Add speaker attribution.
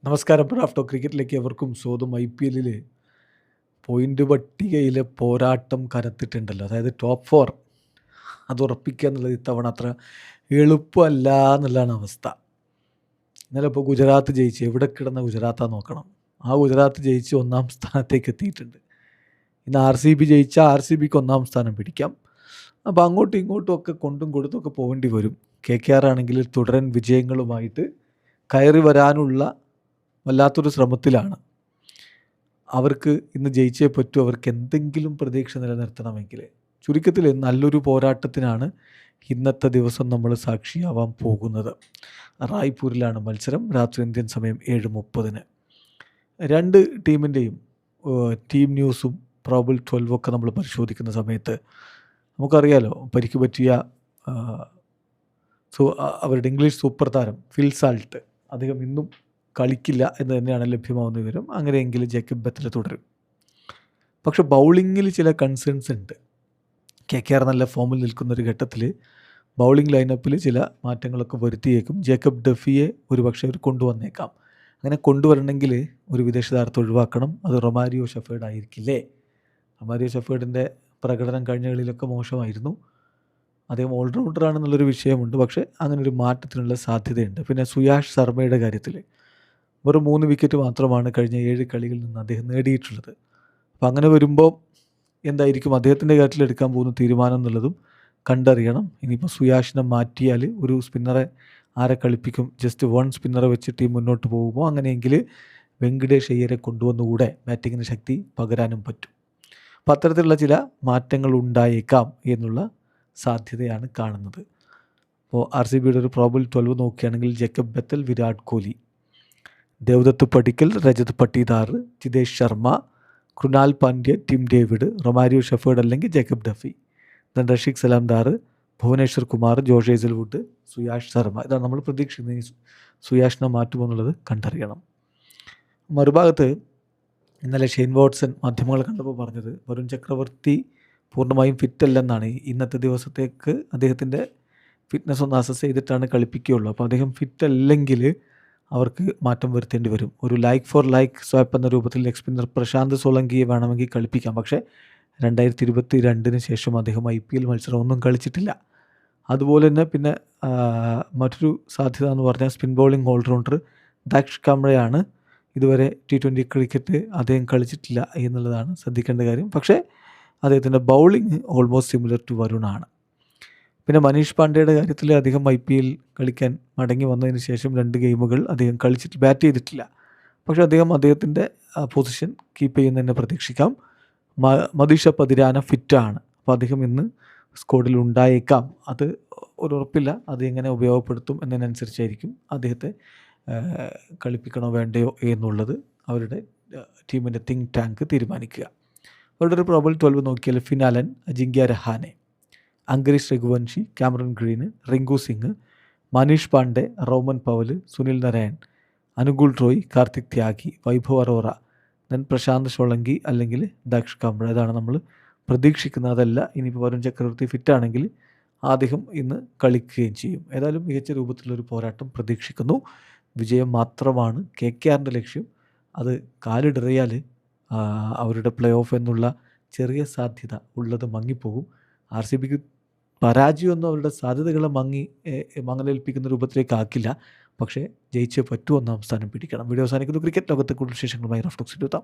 Speaker 1: നമസ്കാരം. റാഫ്റ്റോ ക്രിക്കറ്റിലേക്ക് എവർക്കും സ്വാഗതം. IPL point പട്ടികയിലെ പോരാട്ടം കനത്തിട്ടുണ്ടല്ലോ. അതായത് ടോപ്പ് 4 അത് ഉറപ്പിക്കുക എന്നുള്ളത് ഇത്തവണ അത്ര എളുപ്പമല്ല എന്നുള്ളതാണ് അവസ്ഥ. ഇന്നലെ ഇപ്പോൾ ഗുജറാത്ത് ജയിച്ച്, എവിടെ കിടന്ന ഗുജറാത്താ നോക്കണം. ആ ഗുജറാത്ത് ജയിച്ച് 1-ാം സ്ഥാനത്തേക്ക് എത്തിയിട്ടുണ്ട്. ഇന്ന് RCB ജയിച്ചാൽ RCBക്ക് 1-ാം സ്ഥാനം പിടിക്കാം. അപ്പോൾ അങ്ങോട്ടും ഇങ്ങോട്ടും ഒക്കെ കൊണ്ടും കൊടുത്തൊക്കെ പോകേണ്ടി വരും. KKR ആണെങ്കിൽ തുടരൻ വിജയങ്ങളുമായിട്ട് കയറി വരാനുള്ള വല്ലാത്തൊരു ശ്രമത്തിലാണ്. അവർക്ക് ഇന്ന് ജയിച്ചേ പറ്റൂ. അവർക്ക് എന്തെങ്കിലും പ്രതീക്ഷ നിലനിർത്തണമെങ്കിൽ. ചുരുക്കത്തിൽ നല്ലൊരു പോരാട്ടത്തിനാണ് ഇന്നത്തെ ദിവസം നമ്മൾ സാക്ഷിയാവാൻ പോകുന്നത്. റായ്പൂരിലാണ് മത്സരം. രാത്രി ഇന്ത്യൻ സമയം 7:30. രണ്ട് ടീമിൻ്റെയും ടീം ന്യൂസും പ്രോബിൾ 12 ഒക്കെ നമ്മൾ പരിശോധിക്കുന്ന സമയത്ത് നമുക്കറിയാലോ, പരിക്ക് പറ്റിയ അവരുടെ ഇംഗ്ലീഷ് സൂപ്പർ താരം ഫിൽ സാൾട്ട് അദ്ദേഹം ഇന്നും കളിക്കില്ല എന്ന് തന്നെയാണ് ലഭ്യമാവുന്ന വിവരം. അങ്ങനെയെങ്കിൽ ജേക്കബ് ബത്തൽ തുടരും. പക്ഷെ ബൗളിങ്ങിൽ ചില കൺസേൺസ് ഉണ്ട്. KKR നല്ല ഫോമിൽ നിൽക്കുന്നൊരു ഘട്ടത്തിൽ ബൗളിംഗ് ലൈനപ്പിൽ ചില മാറ്റങ്ങളൊക്കെ വരുത്തിയേക്കും. ജേക്കബ് ഡഫിയെ ഒരുപക്ഷെ അവർ കൊണ്ടുവന്നേക്കാം. അങ്ങനെ കൊണ്ടുവരണമെങ്കിൽ ഒരു വിദേശ താരത്തെ ഒഴിവാക്കണം. അത് റൊമാരിയോ ഷെഫേർഡ് ആയിരിക്കില്ലേ. റൊമാരിയോ ഷെഫേർഡിൻ്റെ പ്രകടനം കഴിഞ്ഞ കളിയിലൊക്കെ മോശമായിരുന്നു. അദ്ദേഹം ഓൾറൗണ്ടറാണെന്നുള്ളൊരു വിഷയമുണ്ട്. പക്ഷേ അങ്ങനെ ഒരു മാറ്റത്തിനുള്ള സാധ്യതയുണ്ട്. പിന്നെ സുയാഷ് ശർമ്മയുടെ കാര്യത്തിൽ വെറും 3 വിക്കറ്റ് മാത്രമാണ് കഴിഞ്ഞ 7 കളികളിൽ നിന്ന് അദ്ദേഹം നേടിയിട്ടുള്ളത്. അപ്പോൾ അങ്ങനെ വരുമ്പോൾ എന്തായിരിക്കും അദ്ദേഹത്തിൻ്റെ കാര്യത്തിൽ എടുക്കാൻ പോകുന്ന തീരുമാനം എന്നുള്ളതും കണ്ടറിയണം. ഇനിയിപ്പോൾ സുയാഷിനെ മാറ്റിയാൽ ഒരു സ്പിന്നറെ ആരെ കളിപ്പിക്കും? ജസ്റ്റ് 1 സ്പിന്നറെ വെച്ച് ടീം മുന്നോട്ട് പോകുമോ? അങ്ങനെയെങ്കിൽ വെങ്കടേഷ് അയ്യരെ കൊണ്ടുവന്നുകൂടെ ബാറ്റിങ്ങിന് ശക്തി പകരാനും പറ്റും. അപ്പോൾ അത്തരത്തിലുള്ള ചില മാറ്റങ്ങൾ ഉണ്ടായേക്കാം എന്നുള്ള സാധ്യതയാണ് കാണുന്നത്. അപ്പോൾ RCBയുടെ ഒരു പ്രോബിൾ 12 നോക്കുകയാണെങ്കിൽ Jacob Bethell, Virat Kohli, Devdutt Padikkal, Rajat Patidar, Jitesh Sharma, Krunal Pandya, Tim David, Romario Shepherd അല്ലെങ്കിൽ Jacob Duffy, then Rasikh Salamdar, Bhuvneshwar Kumar, Josh Hazlewood, Suyash Sharma. ഇതാണ് നമ്മൾ പ്രതീക്ഷിക്കുന്നത്. സുയാഷിനെ മാറ്റുമെന്നുള്ളത് കണ്ടറിയണം. മറുഭാഗത്ത് ഇന്നലെ ഷെയ്ൻ വാട്സൺ മാധ്യമങ്ങൾ കണ്ടപ്പോൾ പറഞ്ഞത് വരുൺ ചക്രവർത്തി പൂർണ്ണമായും ഫിറ്റല്ലെന്നാണ്. ഇന്നത്തെ ദിവസത്തേക്ക് അദ്ദേഹത്തിൻ്റെ ഫിറ്റ്നസ് ഒന്ന് അസസ് ചെയ്തിട്ടാണ് കളിപ്പിക്കുകയുള്ളൂ. അപ്പോൾ അദ്ദേഹം ഫിറ്റല്ലെങ്കിൽ അവർക്ക് മാറ്റം വരുത്തേണ്ടി വരും. ഒരു ലൈക്ക് ഫോർ ലൈക്ക് സ്വാപ്പ് എന്ന രൂപത്തിൽ ലെഗ് സ്പിന്നർ പ്രശാന്ത് സോളങ്കിയെ വേണമെങ്കിൽ കളിപ്പിക്കാം. പക്ഷേ 2022 ശേഷം അദ്ദേഹം IPL മത്സരം ഒന്നും കളിച്ചിട്ടില്ല. അതുപോലെ തന്നെ പിന്നെ മറ്റൊരു സാധ്യത എന്ന് പറഞ്ഞാൽ സ്പിൻ ബൗളിംഗ് ഓൾറൗണ്ടർ ദാക്ഷ് കാംബ്രയാണ്. ഇതുവരെ T20 ക്രിക്കറ്റ് അദ്ദേഹം കളിച്ചിട്ടില്ല എന്നുള്ളതാണ് ശ്രദ്ധിക്കേണ്ട കാര്യം. പക്ഷേ അദ്ദേഹത്തിൻ്റെ ബൗളിംഗ് ഓൾമോസ്റ്റ് സിമിലർ ടു വരുണാണ്. പിന്നെ മനീഷ് പാണ്ഡെയുടെ കാര്യത്തിൽ അദ്ദേഹം IPL കളിക്കാൻ മടങ്ങി വന്നതിന് ശേഷം 2 ഗെയിമുകൾ അദ്ദേഹം കളിച്ചിട്ട് ബാറ്റ് ചെയ്തിട്ടില്ല. പക്ഷേ അദ്ദേഹത്തിൻ്റെ പൊസിഷൻ കീപ്പ് ചെയ്യുന്നതിനെ പ്രതീക്ഷിക്കാം. മദീഷ പതിരാന ഫിറ്റാണ്. അപ്പോൾ അദ്ദേഹം ഇന്ന് സ്ക്വാഡിൽ ഉണ്ടായേക്കാം. അത് ഒരു ഉറപ്പില്ല. അത് എങ്ങനെ ഉപയോഗപ്പെടുത്തും എന്നതിനനുസരിച്ചായിരിക്കും അദ്ദേഹത്തെ കളിപ്പിക്കണോ വേണ്ടയോ എന്നുള്ളത് അവരുടെ ടീമിൻ്റെ തിങ്ക് ടാങ്ക് തീരുമാനിക്കുക. അവരുടെ ഒരു പ്രോബിൾ 12 നോക്കിയാൽ Finn Allen, Ajinkya Rahane, Angkrish Raghuvanshi, Cameron Green, Rinku Singh, Manish Pandey, Rovman Powell, Sunil Narine, Anukul Roy, Kartik Tyagi, Vaibhav Arora, then Prashant Solanki അല്ലെങ്കിൽ ദാക്ഷ് കാംബ്ര. ഇതാണ് നമ്മൾ പ്രതീക്ഷിക്കുന്നത്. അതല്ല ഇനിയിപ്പോൾ വരുൺ ചക്രവർത്തി ഫിറ്റാണെങ്കിൽ അദ്ദേഹം ഇന്ന് കളിക്കുകയും ചെയ്യും. ഏതായാലും മികച്ച രൂപത്തിലുള്ളൊരു പോരാട്ടം പ്രതീക്ഷിക്കുന്നു. വിജയം മാത്രമാണ് KKRൻ്റെ ലക്ഷ്യം. അത് കാലിടറിയാൽ അവരുടെ പ്ലേ ഓഫ് എന്നുള്ള ചെറിയ സാധ്യത ഉള്ളത് മങ്ങിപ്പോകും. RCBക്ക് പരാജയമൊന്നും അവരുടെ സാധ്യതകളെ മങ്ങലേൽപ്പിക്കുന്ന രൂപത്തിലേക്ക് ആക്കില്ല. പക്ഷേ ജയിച്ചേ പറ്റൂ, 1-ാം സ്ഥാനം പിടിക്കണം. വീഡിയോ അവസാനിക്കുന്നു. ക്രിക്കറ്റ് ലോകത്തെ കൂടുതൽ വിശേഷങ്ങളുമായി റാഫ്റ്റോക്സിൽ എത്താം.